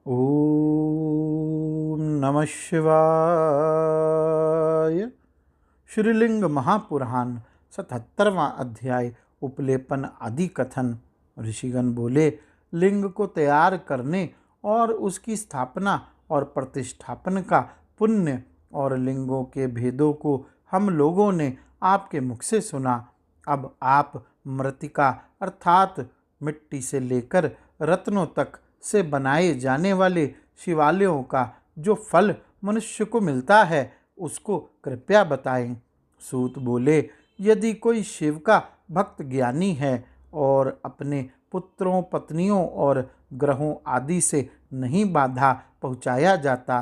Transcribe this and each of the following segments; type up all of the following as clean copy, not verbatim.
ओम नमः शिवाय। श्रीलिंग महापुराण 77वां अध्याय उपलेपन आदि कथन। ऋषिगण बोले, लिंग को तैयार करने और उसकी स्थापना और प्रतिष्ठापन का पुण्य और लिंगों के भेदों को हम लोगों ने आपके मुख से सुना। अब आप मृतिका अर्थात मिट्टी से लेकर रत्नों तक से बनाए जाने वाले शिवालयों का जो फल मनुष्य को मिलता है उसको कृपया बताएं। सूत बोले, यदि कोई शिव का भक्त ज्ञानी है और अपने पुत्रों पत्नियों और ग्रहों आदि से नहीं बाधा पहुँचाया जाता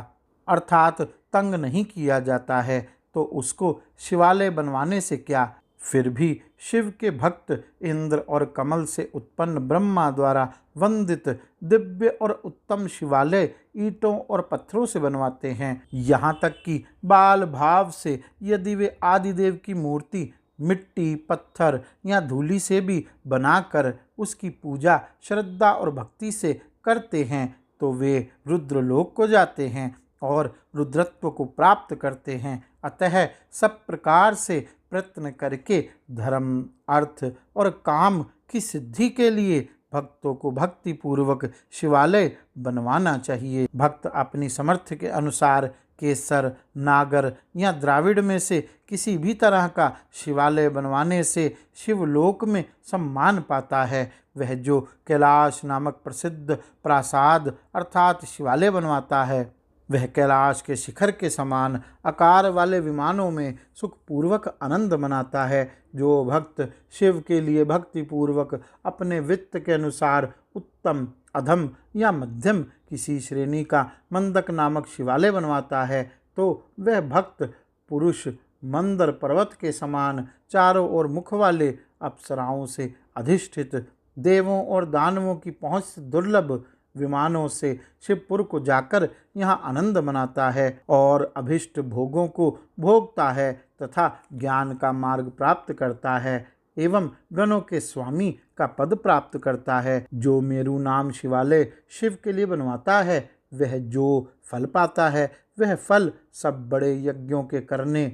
अर्थात तंग नहीं किया जाता है तो उसको शिवालय बनवाने से क्या। फिर भी शिव के भक्त इंद्र और कमल से उत्पन्न ब्रह्मा द्वारा वंदित दिव्य और उत्तम शिवालय ईंटों और पत्थरों से बनवाते हैं। यहाँ तक कि बाल भाव से यदि वे आदिदेव की मूर्ति मिट्टी पत्थर या धूलि से भी बनाकर उसकी पूजा श्रद्धा और भक्ति से करते हैं तो वे रुद्रलोक को जाते हैं और रुद्रत्व को प्राप्त करते हैं। अतः सब प्रकार से प्रयत्न करके धर्म अर्थ और काम की सिद्धि के लिए भक्तों को भक्ति पूर्वक शिवालय बनवाना चाहिए। भक्त अपनी सामर्थ्य के अनुसार केसर नागर या द्राविड़ में से किसी भी तरह का शिवालय बनवाने से शिवलोक में सम्मान पाता है। वह जो कैलाश नामक प्रसिद्ध प्रासाद अर्थात शिवालय बनवाता है वह कैलाश के शिखर के समान आकार वाले विमानों में सुखपूर्वक आनंद मनाता है। जो भक्त शिव के लिए भक्ति पूर्वक अपने वित्त के अनुसार उत्तम अधम या मध्यम किसी श्रेणी का मंदक नामक शिवालय बनवाता है तो वह भक्त पुरुष मंदर पर्वत के समान चारों ओर मुख वाले अप्सराओं से अधिष्ठित देवों और दानवों की पहुँच से दुर्लभ विमानों से शिवपुर को जाकर यहाँ आनंद मनाता है और अभिष्ट भोगों को भोगता है तथा ज्ञान का मार्ग प्राप्त करता है एवं गणों के स्वामी का पद प्राप्त करता है। जो मेरु नाम शिवालय शिव के लिए बनवाता है वह जो फल पाता है वह फल सब बड़े यज्ञों के करने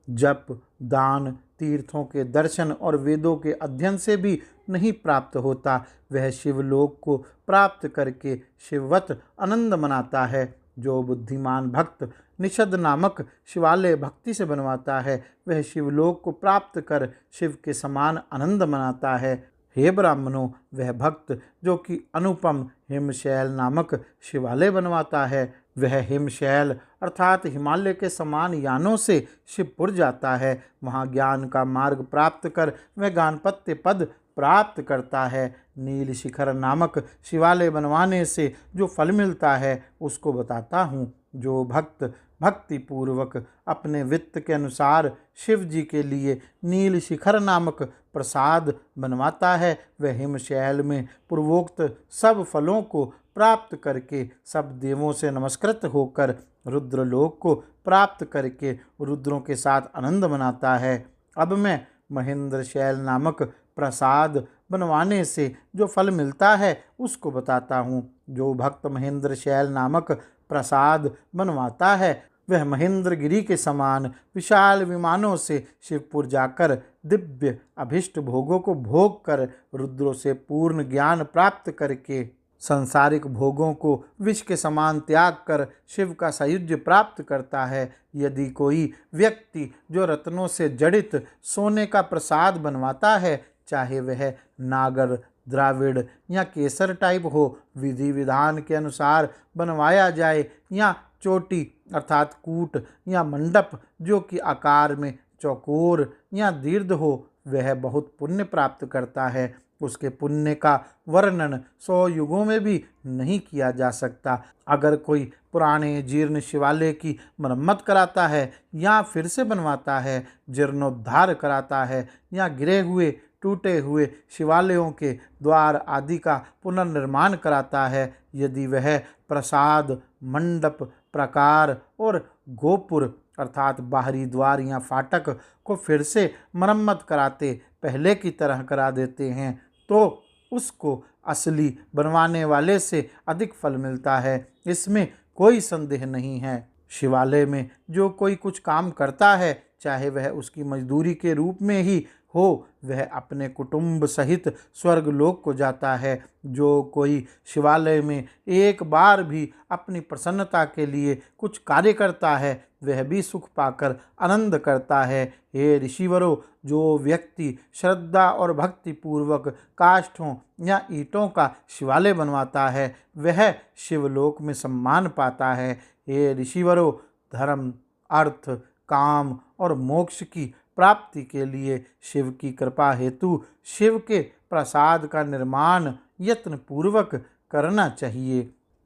जप दान तीर्थों के दर्शन और वेदों के अध्ययन से भी नहीं प्राप्त होता। वह शिवलोक को प्राप्त करके शिववत आनंद मनाता है। जो बुद्धिमान भक्त निषद नामक शिवालय भक्ति से बनवाता है वह शिवलोक को प्राप्त कर शिव के समान आनंद मनाता है। हे ब्राह्मणों, वह भक्त जो कि अनुपम हिमशैल नामक शिवालय बनवाता है वह हिमशैल अर्थात हिमालय के समान यानों से शिवपुर जाता है। वहाँ ज्ञान का मार्ग प्राप्त कर वह गानपत्य पद प्राप्त करता है। नील शिखर नामक शिवालय बनवाने से जो फल मिलता है उसको बताता हूँ। जो भक्त भक्ति पूर्वक अपने वित्त के अनुसार शिव जी के लिए नील शिखर नामक प्रसाद बनवाता है वह हिमशैल में पूर्वोक्त सब फलों को प्राप्त करके सब देवों से नमस्कृत होकर रुद्रलोक को प्राप्त करके रुद्रों के साथ आनंद मनाता है। अब मैं महेंद्र शैल नामक प्रसाद बनवाने से जो फल मिलता है उसको बताता हूँ। जो भक्त महेंद्र शैल नामक प्रसाद बनवाता है वह महेंद्र गिरी के समान विशाल विमानों से शिवपुर जाकर दिव्य अभिष्ट भोगों को भोग कर रुद्रों से पूर्ण ज्ञान प्राप्त करके सांसारिक भोगों को विष के समान त्याग कर शिव का सायुज्य प्राप्त करता है। यदि कोई व्यक्ति जो रत्नों से जड़ित सोने का प्रसाद बनवाता है चाहे वह नागर द्राविड़ या केसर टाइप हो विधि विधान के अनुसार बनवाया जाए या चोटी अर्थात कूट या मंडप जो कि आकार में चौकोर या दीर्घ हो वह बहुत पुण्य प्राप्त करता है। उसके पुण्य का वर्णन 100 युगों में भी नहीं किया जा सकता। अगर कोई पुराने जीर्ण शिवालय की मरम्मत कराता है या फिर से बनवाता है जीर्णोद्धार कराता है या गिरे हुए टूटे हुए शिवालयों के द्वार आदि का पुनर्निर्माण कराता है यदि वह प्रसाद मंडप प्रकार और गोपुर अर्थात बाहरी द्वार या फाटक को फिर से मरम्मत कराते पहले की तरह करा देते हैं तो उसको असली बनवाने वाले से अधिक फल मिलता है, इसमें कोई संदेह नहीं है। शिवालय में जो कोई कुछ काम करता है, चाहे वह उसकी मजदूरी के रूप में ही हो, वह अपने कुटुंब सहित स्वर्गलोक को जाता है। जो कोई शिवालय में एक बार भी अपनी प्रसन्नता के लिए कुछ कार्य करता है, वह भी सुख पाकर आनंद करता है। हे ऋषिवरों, जो व्यक्ति श्रद्धा और भक्ति पूर्वक काष्ठों या ईंटों का शिवालय बनवाता है, वह शिवलोक में सम्मान पाता है। हे ऋषिवरों, धर्म, अर्थ, काम और मोक्ष की प्राप्ति के लिए शिव की कृपा हेतु शिव के प्रसाद का निर्माण यत्न पूर्वक करना चाहिए।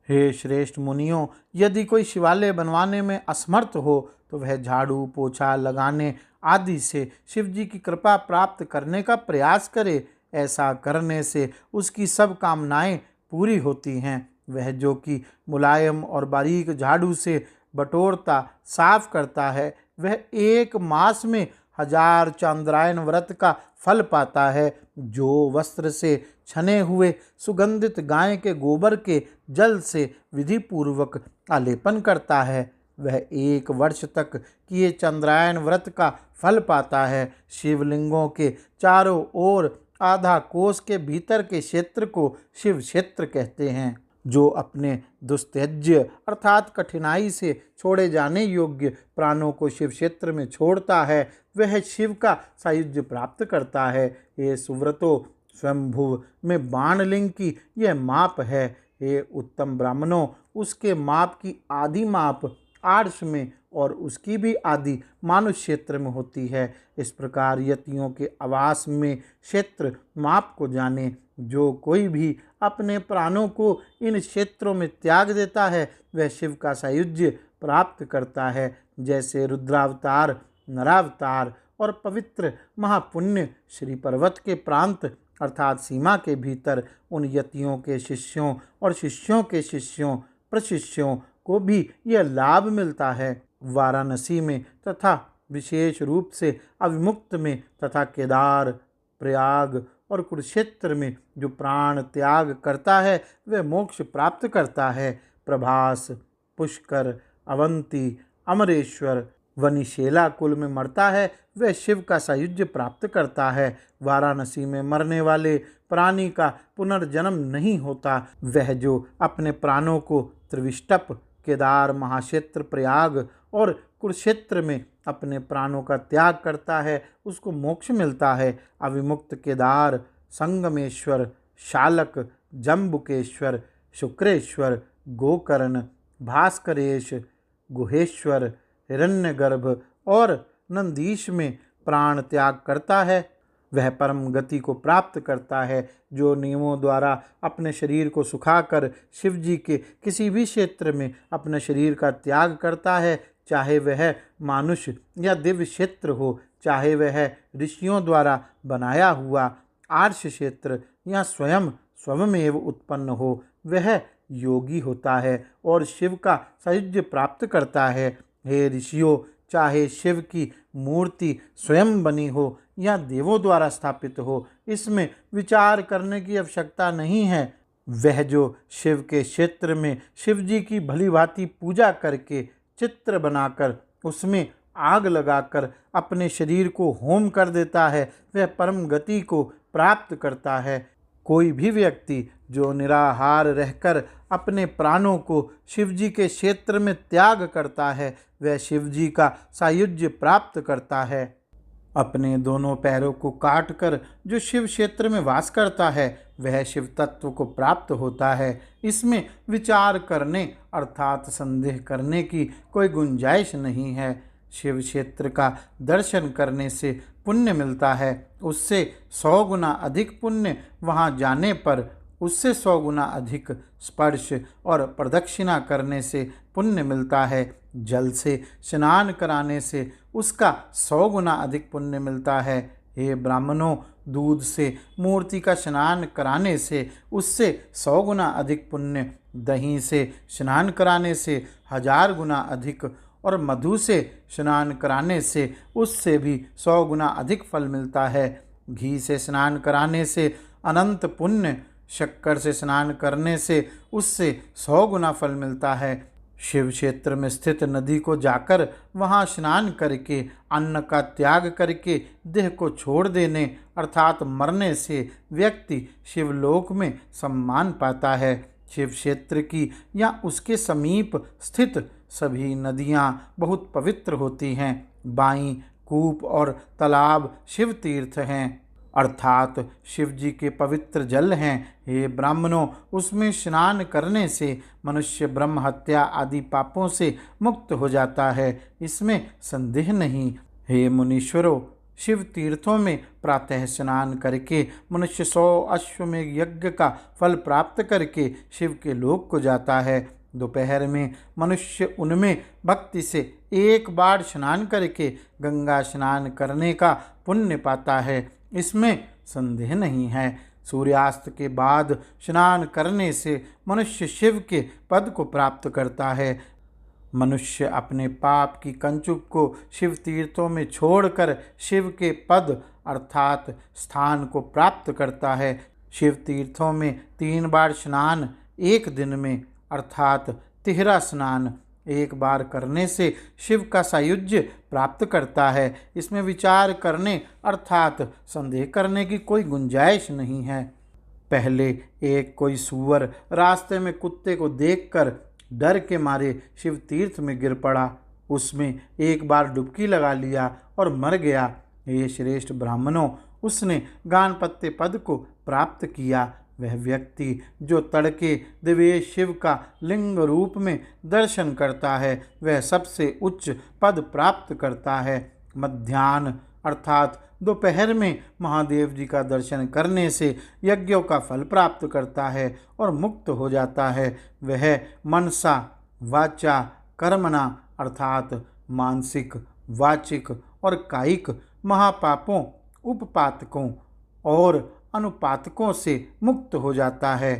हे श्रेष्ठ मुनियों, यदि कोई शिवालय बनवाने में असमर्थ हो तो वह झाड़ू पोछा लगाने आदि से शिव जी की कृपा प्राप्त करने का प्रयास करे। ऐसा करने से उसकी सब कामनाएं पूरी होती हैं। वह जो कि मुलायम और बारीक झाड़ू से बटोरता साफ करता है, वह 1 मास में 1000 चांद्रायन व्रत का फल पाता है। जो वस्त्र से छने हुए सुगंधित गाय के गोबर के जल से विधि पूर्वक आलेपन करता है, वह 1 वर्ष तक किए चंद्रायन व्रत का फल पाता है। शिवलिंगों के चारों ओर आधा कोस के भीतर के क्षेत्र को शिव क्षेत्र कहते हैं। जो अपने दुस्त्यज्य अर्थात कठिनाई से छोड़े जाने योग्य प्राणों को शिव क्षेत्र में छोड़ता है, वह शिव का सायुज्य प्राप्त करता है। ये सुव्रतो, स्वयंभुव में बाणलिंग की यह माप है। हे उत्तम ब्राह्मणों, उसके माप की आधी माप आर्ष में और उसकी भी आदि मानुष क्षेत्र में होती है। इस प्रकार यतियों के आवास में क्षेत्र माप को जाने। जो कोई भी अपने प्राणों को इन क्षेत्रों में त्याग देता है, वह शिव का सायुज्य प्राप्त करता है। जैसे रुद्रावतार, नरावतार और पवित्र महापुण्य श्री पर्वत के प्रांत अर्थात सीमा के भीतर उन यतियों के शिष्यों और शिष्यों के शिष्यों प्रशिष्यों को भी यह लाभ मिलता है। वाराणसी में तथा विशेष रूप से अविमुक्त में तथा केदार, प्रयाग और कुरुक्षेत्र में जो प्राण त्याग करता है, वह मोक्ष प्राप्त करता है। प्रभास, पुष्कर, अवंती, अमरेश्वर, वनिशेला कुल में मरता है, वह शिव का सायुज्य प्राप्त करता है। वाराणसी में मरने वाले प्राणी का पुनर्जन्म नहीं होता। वह जो अपने प्राणों को त्रिविष्टप, केदार, महाक्षेत्र, प्रयाग और कुरुक्षेत्र में अपने प्राणों का त्याग करता है, उसको मोक्ष मिलता है। अविमुक्त केदार, संगमेश्वर, शालक, जम्बुकेश्वर, शुक्रेश्वर, गोकर्ण, भास्करेश, गुहेश्वर, हिरण्यगर्भ और नंदीश में प्राण त्याग करता है, वह परम गति को प्राप्त करता है। जो नियमों द्वारा अपने शरीर को सुखाकर शिव जी के किसी भी क्षेत्र में अपने शरीर का त्याग करता है, चाहे वह मानुष या दिव्य क्षेत्र हो, चाहे वह ऋषियों द्वारा बनाया हुआ आर्ष क्षेत्र या स्वयं स्वयमेव उत्पन्न हो, वह योगी होता है और शिव का सायुज्य प्राप्त करता है। हे ऋषियों, चाहे शिव की मूर्ति स्वयं बनी हो या देवों द्वारा स्थापित हो, इसमें विचार करने की आवश्यकता नहीं है। वह जो शिव के क्षेत्र में शिव जी की भली भांति पूजा करके चित्र बनाकर उसमें आग लगाकर अपने शरीर को होम कर देता है, वह परम गति को प्राप्त करता है। कोई भी व्यक्ति जो निराहार रहकर अपने प्राणों को शिव जी के क्षेत्र में त्याग करता है, वह शिव जी का सायुज्य प्राप्त करता है। अपने दोनों पैरों को काटकर जो शिव क्षेत्र में वास करता है, वह शिव तत्व को प्राप्त होता है। इसमें विचार करने अर्थात संदेह करने की कोई गुंजाइश नहीं है। शिव क्षेत्र का दर्शन करने से पुण्य मिलता है, उससे 100 गुना अधिक पुण्य वहाँ जाने पर, उससे 100 गुना अधिक स्पर्श और प्रदक्षिणा करने से पुण्य मिलता है। जल से स्नान कराने से उसका 100 गुना अधिक पुण्य मिलता है। हे ब्राह्मणों, दूध से मूर्ति का स्नान कराने से उससे 100 गुना अधिक पुण्य, दही से स्नान कराने से 1000 गुना अधिक और मधु से स्नान कराने से उससे भी 100 गुना अधिक फल मिलता है। घी से स्नान कराने से अनंत पुण्य। शक्कर से स्नान करने से उससे 100 गुना फल मिलता है। शिव क्षेत्र में स्थित नदी को जाकर वहां स्नान करके अन्न का त्याग करके देह को छोड़ देने अर्थात मरने से व्यक्ति शिवलोक में सम्मान पाता है। शिव क्षेत्र की या उसके समीप स्थित सभी नदियां बहुत पवित्र होती हैं। बाई, कूप और तालाब शिव तीर्थ हैं अर्थात शिव जी के पवित्र जल हैं। हे ब्राह्मणों, उसमें स्नान करने से मनुष्य ब्रह्म हत्या आदि पापों से मुक्त हो जाता है, इसमें संदेह नहीं। हे मुनीश्वरों, शिव तीर्थों में प्रातः स्नान करके मनुष्य 100 अश्वमेध यज्ञ का फल प्राप्त करके शिव के लोक को जाता है। दोपहर में मनुष्य उनमें भक्ति से एक बार स्नान करके गंगा स्नान करने का पुण्य पाता है, इसमें संदेह नहीं है। सूर्यास्त के बाद स्नान करने से मनुष्य शिव के पद को प्राप्त करता है। मनुष्य अपने पाप की कंचुक को शिव तीर्थों में छोड़कर शिव के पद अर्थात स्थान को प्राप्त करता है। शिव तीर्थों में 3 बार स्नान एक दिन में अर्थात तिहरा स्नान एक बार करने से शिव का सायुज्य प्राप्त करता है। इसमें विचार करने अर्थात संदेह करने की कोई गुंजाइश नहीं है। पहले एक कोई सूअर रास्ते में कुत्ते को देखकर डर के मारे शिव तीर्थ में गिर पड़ा। उसमें एक बार डुबकी लगा लिया और मर गया। ये श्रेष्ठ ब्राह्मणों, उसने गानपत्य पद को प्राप्त किया। वह व्यक्ति जो तड़के दिव्य शिव का लिंग रूप में दर्शन करता है वह सबसे उच्च पद प्राप्त करता है। मध्याह्न अर्थात दोपहर में महादेव जी का दर्शन करने से यज्ञों का फल प्राप्त करता है और मुक्त हो जाता है। वह मनसा वाचा कर्मणा अर्थात मानसिक, वाचिक और कायिक महापापों, उपपातकों और अनुपातकों से मुक्त हो जाता है।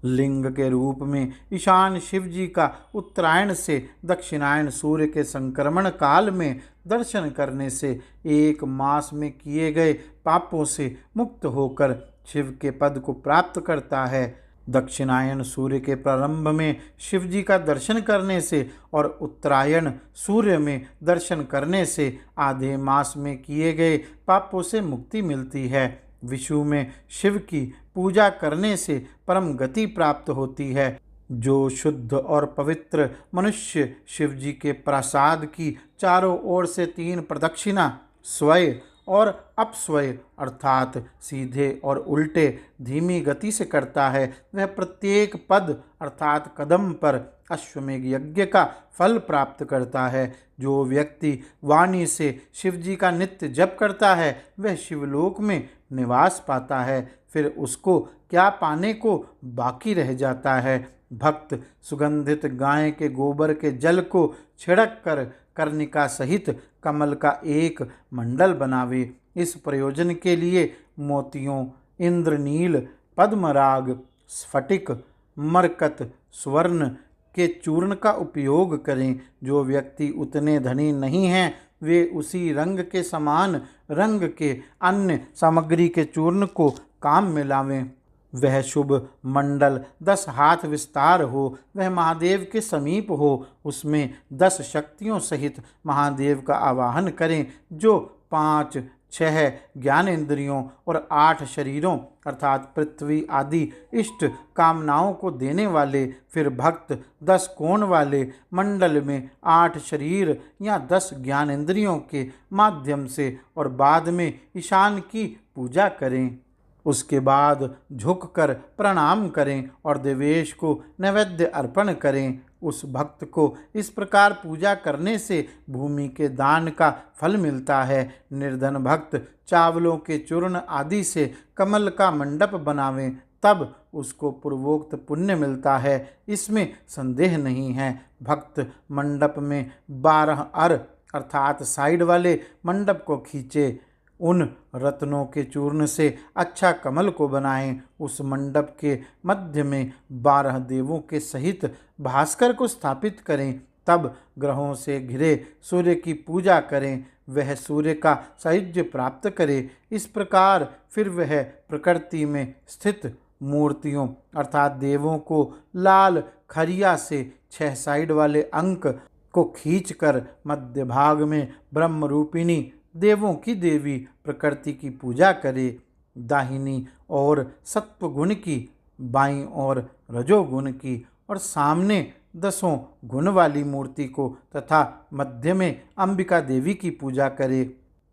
लिंग के रूप में ईशान शिव जी का उत्तरायण से दक्षिणायन सूर्य के संक्रमण काल में दर्शन करने से 1 मास में किए गए पापों से मुक्त होकर शिव के पद को प्राप्त करता है। दक्षिणायन सूर्य के प्रारंभ में शिव जी का दर्शन करने से और उत्तरायण सूर्य में दर्शन करने से आधे मास में किए गए पापों से मुक्ति मिलती है। विषु में शिव की पूजा करने से परम गति प्राप्त होती है। जो शुद्ध और पवित्र मनुष्य शिव जी के प्रसाद की चारों ओर से 3 प्रदक्षिणा स्वय और अपस्वय अर्थात सीधे और उल्टे धीमी गति से करता है, वह प्रत्येक पद अर्थात कदम पर अश्वमेध यज्ञ का फल प्राप्त करता है। जो व्यक्ति वाणी से शिव जी का नित्य जप करता है वह शिवलोक में निवास पाता है। फिर उसको क्या पाने को बाकी रह जाता है। भक्त सुगंधित गाय के गोबर के जल को छिड़क कर कर्णिका सहित कमल का एक मंडल बनावे। इस प्रयोजन के लिए मोतियों, इंद्रनील, पद्मराग, स्फटिक, मरकत, स्वर्ण के चूर्ण का उपयोग करें। जो व्यक्ति उतने धनी नहीं हैं वे उसी रंग के समान रंग के अन्य सामग्री के चूर्ण को काम में लावें। वह शुभ मंडल 10 हाथ विस्तार हो, वह महादेव के समीप हो, उसमें 10 शक्तियों सहित महादेव का आवाहन करें जो 5, 6 ज्ञानेंद्रियों और 8 शरीरों अर्थात पृथ्वी आदि इष्ट कामनाओं को देने वाले। फिर भक्त 10 कोण वाले मंडल में 8 शरीर या 10 ज्ञानेंद्रियों के माध्यम से और बाद में ईशान की पूजा करें। उसके बाद झुककर प्रणाम करें और देवेश को नैवेद्य अर्पण करें। उस भक्त को इस प्रकार पूजा करने से भूमि के दान का फल मिलता है। निर्धन भक्त चावलों के चूर्ण आदि से कमल का मंडप बनावें, तब उसको पूर्वोक्त पुण्य मिलता है, इसमें संदेह नहीं है। भक्त मंडप में 12 अर अर्थात साइड वाले मंडप को खींचे, उन रत्नों के चूर्ण से अच्छा कमल को बनाएं। उस मंडप के मध्य में 12 देवों के सहित भास्कर को स्थापित करें, तब ग्रहों से घिरे सूर्य की पूजा करें। वह सूर्य का सायुज्य प्राप्त करे। इस प्रकार फिर वह प्रकृति में स्थित मूर्तियों अर्थात देवों को लाल खरिया से 6 साइड वाले अंक को खींचकर मध्य भाग में ब्रह्म रूपिणी देवों की देवी प्रकृति की पूजा करे। दाहिनी और सत्व गुण की, बाईं और रजोगुण की और सामने 10 गुण वाली मूर्ति को तथा मध्य में अंबिका देवी की पूजा करे।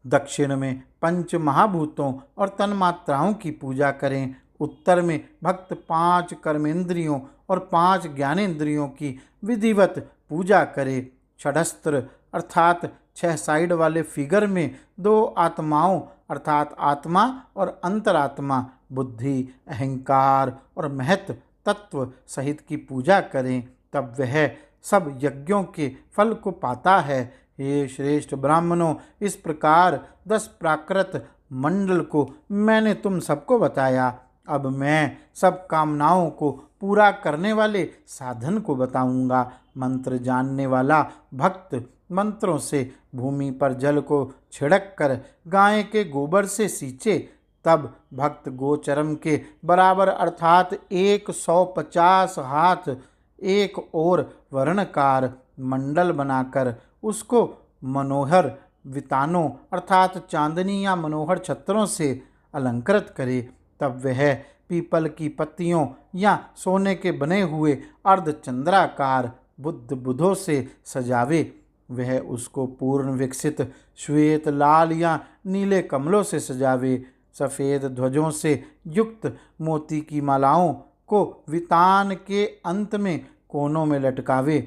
दक्षिण में पंच महाभूतों और तन्मात्राओं की पूजा करें। उत्तर में भक्त 5 कर्मेंद्रियों और 5 ज्ञानेंद्रियों की विधिवत पूजा करे। षडस्त्र अर्थात 6 साइड वाले फिगर में 2 आत्माओं अर्थात आत्मा और अंतरात्मा, बुद्धि, अहंकार और महत तत्व सहित की पूजा करें, तब वह सब यज्ञों के फल को पाता है। हे श्रेष्ठ ब्राह्मणों, इस प्रकार 10 प्राकृत मंडल को मैंने तुम सबको बताया। अब मैं सब कामनाओं को पूरा करने वाले साधन को बताऊंगा। मंत्र जानने वाला भक्त मंत्रों से भूमि पर जल को छिड़क कर गाय के गोबर से सींचे, तब भक्त गोचरम के बराबर अर्थात 150 हाथ एक और वर्णकार मंडल बनाकर उसको मनोहर वितानों अर्थात चांदनी या मनोहर छत्रों से अलंकृत करे। तब वह पीपल की पत्तियों या सोने के बने हुए अर्धचंद्राकार बुद्ध बुधों से सजावे। वह उसको पूर्ण विकसित श्वेत, लाल या नीले कमलों से सजावे। सफ़ेद ध्वजों से युक्त मोती की मालाओं को वितान के अंत में कोनों में लटकावे।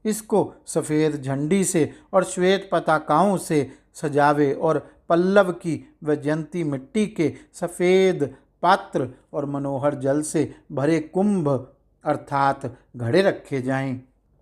इसको सफ़ेद झंडी से और श्वेत पताकाओं से सजावे और पल्लव की वैजयंती मिट्टी के सफ़ेद पात्र और मनोहर जल से भरे कुंभ अर्थात घड़े रखे जाएं।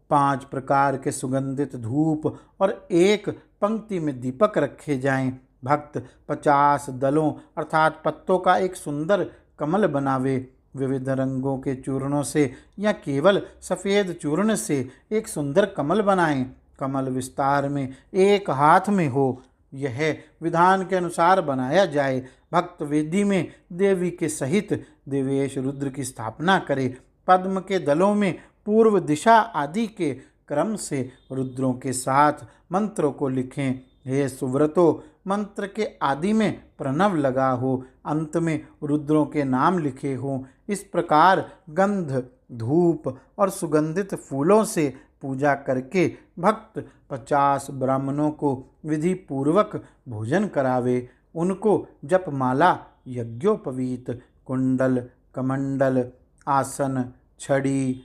5 प्रकार के सुगंधित धूप और एक पंक्ति में दीपक रखे जाएं। भक्त 50 दलों अर्थात पत्तों का एक सुंदर कमल बनावे। विविध रंगों के चूर्णों से या केवल सफ़ेद चूर्ण से एक सुंदर कमल बनाएं। कमल विस्तार में 1 हाथ में हो, यह विधान के अनुसार बनाया जाए। भक्त वेदी में देवी के सहित देवेश रुद्र की स्थापना करे। पद्म के दलों में पूर्व दिशा आदि के क्रम से रुद्रों के साथ मंत्रों को लिखें। हे सुव्रतो, मंत्र के आदि में प्रणव लगा हो, अंत में रुद्रों के नाम लिखे हों। इस प्रकार गंध, धूप और सुगंधित फूलों से पूजा करके भक्त 50 ब्राह्मणों को विधि पूर्वक भोजन करावे। उनको जपमाला, यज्ञोपवीत, कुंडल, कमंडल, आसन, छड़ी,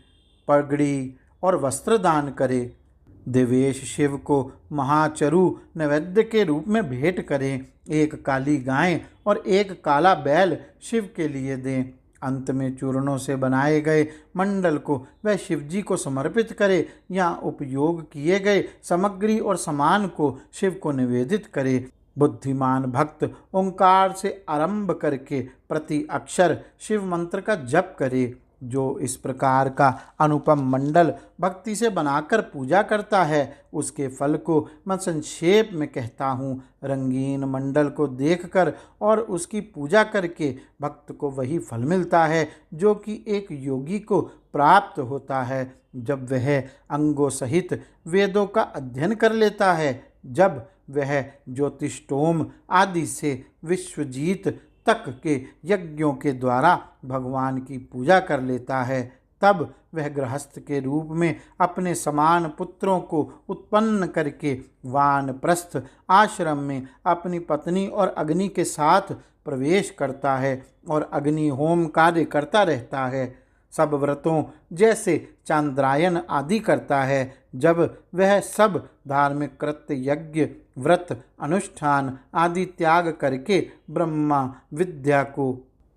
पगड़ी और वस्त्र दान करे। देवेश शिव को महाचरु नैवेद्य के रूप में भेंट करें। 1 काली गाय और 1 काला बैल शिव के लिए दें। अंत में चूर्णों से बनाए गए मंडल को वह शिवजी को समर्पित करे या उपयोग किए गए सामग्री और सामान को शिव को निवेदित करे। बुद्धिमान भक्त ओंकार से आरंभ करके प्रति अक्षर शिव मंत्र का जप करे। जो इस प्रकार का अनुपम मंडल भक्ति से बनाकर पूजा करता है, उसके फल को मैं संक्षेप में कहता हूँ। रंगीन मंडल को देखकर और उसकी पूजा करके भक्त को वही फल मिलता है जो कि एक योगी को प्राप्त होता है जब वह अंगों सहित वेदों का अध्ययन कर लेता है, जब वह ज्योतिष्टोम आदि से विश्वजीत तक के यज्ञों के द्वारा भगवान की पूजा कर लेता है, तब वह गृहस्थ के रूप में अपने समान पुत्रों को उत्पन्न करके वानप्रस्थ आश्रम में अपनी पत्नी और अग्नि के साथ प्रवेश करता है और अग्नि होम कार्य करता रहता है। सब व्रतों जैसे चांद्रायन आदि करता है। जब वह सब धार्मिक कृत्य, यज्ञ, व्रत, अनुष्ठान आदि त्याग करके ब्रह्मा विद्या को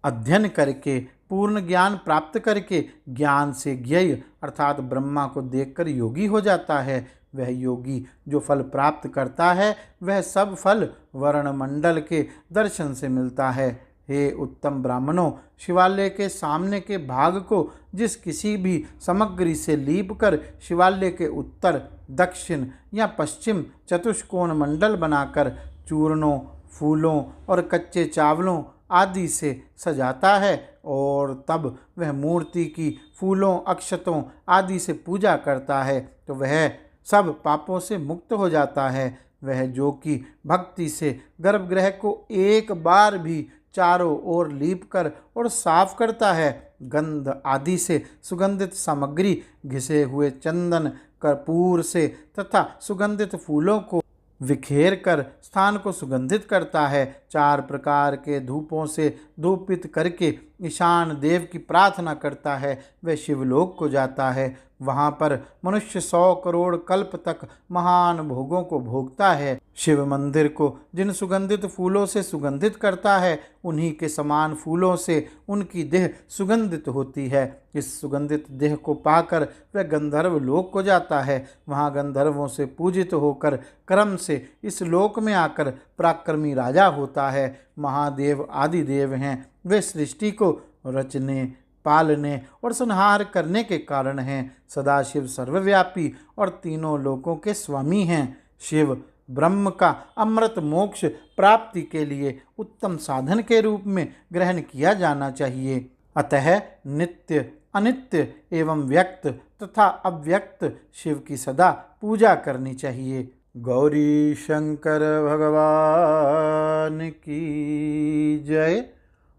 अध्ययन करके पूर्ण ज्ञान प्राप्त करके ज्ञान से ज्ञेय अर्थात ब्रह्मा को देखकर योगी हो जाता है, वह योगी जो फल प्राप्त करता है वह सब फल वर्ण मंडल के दर्शन से मिलता है। हे उत्तम ब्राह्मणों, शिवालय के सामने के भाग को जिस किसी भी सामग्री से लीप कर शिवालय के उत्तर, दक्षिण या पश्चिम चतुष्कोण मंडल बनाकर चूर्णों, फूलों और कच्चे चावलों आदि से सजाता है और तब वह मूर्ति की फूलों, अक्षतों आदि से पूजा करता है तो वह सब पापों से मुक्त हो जाता है। वह जो कि भक्ति से गर्भगृह को एक बार भी चारों ओर लीप कर और साफ करता है, गंध आदि से सुगंधित सामग्री, घिसे हुए चंदन, कर्पूर से तथा सुगंधित फूलों को विखेर कर स्थान को सुगंधित करता है, 4 प्रकार के धूपों से धूपित करके ईशान देव की प्रार्थना करता है, वह शिवलोक को जाता है। वहाँ पर मनुष्य 100 करोड़ कल्प तक महान भोगों को भोगता है। शिव मंदिर को जिन सुगंधित फूलों से सुगंधित करता है, उन्हीं के समान फूलों से उनकी देह सुगंधित होती है। इस सुगंधित देह को पाकर वह गंधर्व लोक को जाता है। वहाँ गंधर्वों से पूजित होकर क्रम से इस लोक में आकर पराक्रमी राजा होता है। महादेव आदि देव हैं, वे सृष्टि को रचने, पालने और संहार करने के कारण हैं। सदाशिव सर्वव्यापी और तीनों लोकों के स्वामी हैं। शिव ब्रह्म का अमृत मोक्ष प्राप्ति के लिए उत्तम साधन के रूप में ग्रहण किया जाना चाहिए। अतः नित्य, अनित्य एवं व्यक्त तथा अव्यक्त शिव की सदा पूजा करनी चाहिए। गौरी शंकर भगवान की जय।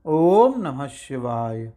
ओम नमः शिवाय।